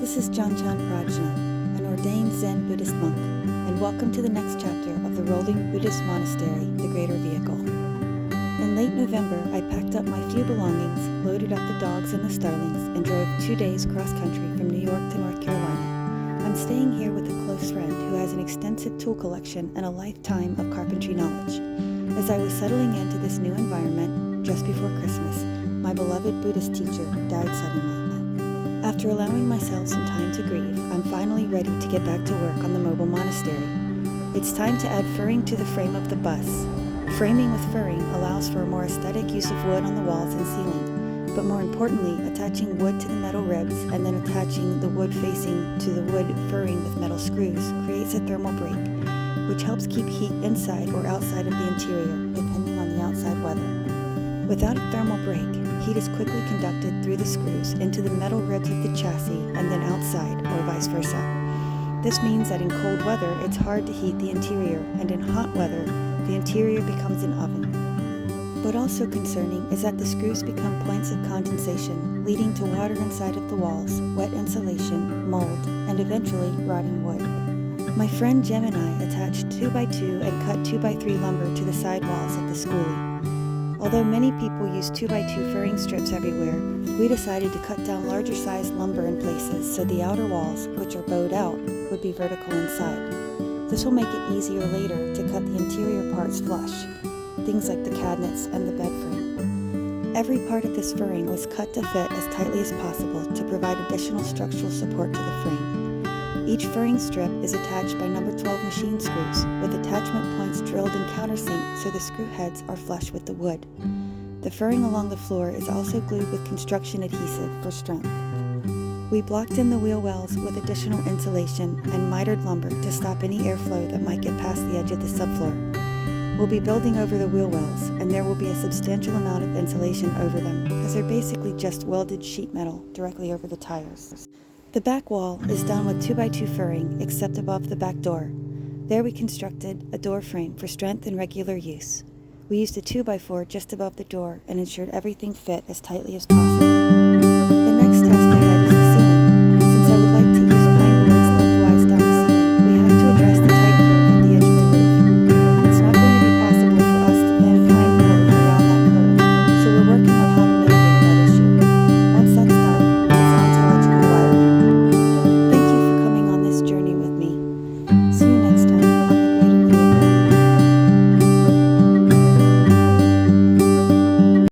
This is Janjan Prajna, an ordained Zen Buddhist monk, and welcome to the next chapter of the rolling Buddhist monastery, The Greater Vehicle. In late November, I packed up my few belongings, loaded up the dogs and the starlings, and drove 2 days cross-country from New York to North Carolina. I'm staying here with a close friend who has an extensive tool collection and a lifetime of carpentry knowledge. As I was settling into this new environment, just before Christmas, my beloved Buddhist teacher died suddenly. After allowing myself some time to grieve, I'm finally ready to get back to work on the mobile monastery. It's time to add furring to the frame of the bus. Framing with furring allows for a more aesthetic use of wood on the walls and ceiling, but more importantly, attaching wood to the metal ribs and then attaching the wood facing to the wood furring with metal screws creates a thermal break, which helps keep heat inside or outside of the interior, depending on the outside weather. Without a thermal break, heat is quickly conducted through the screws into the metal ribs of the chassis and then outside, or vice versa. This means that in cold weather, it's hard to heat the interior, and in hot weather, the interior becomes an oven. But also concerning is that the screws become points of condensation, leading to water inside of the walls, wet insulation, mold, and eventually rotting wood. My friend Jem and I attached 2x2 and cut 2x3 lumber to the side walls of the schoolie. Although many people use 2x2 furring strips everywhere, we decided to cut down larger sized lumber in places so the outer walls, which are bowed out, would be vertical inside. This will make it easier later to cut the interior parts flush, things like the cabinets and the bed frame. Every part of this furring was cut to fit as tightly as possible to provide additional structural support to the frame. Each furring strip is attached by number 12 machine screws, with attachment points drilled in countersink so the screw heads are flush with the wood. The furring along the floor is also glued with construction adhesive for strength. We blocked in the wheel wells with additional insulation and mitered lumber to stop any airflow that might get past the edge of the subfloor. We'll be building over the wheel wells, and there will be a substantial amount of insulation over them, because they're basically just welded sheet metal directly over the tires. The back wall is done with 2x2 furring, except above the back door. There we constructed a door frame for strength and regular use. We used a 2x4 just above the door and ensured everything fit as tightly as possible.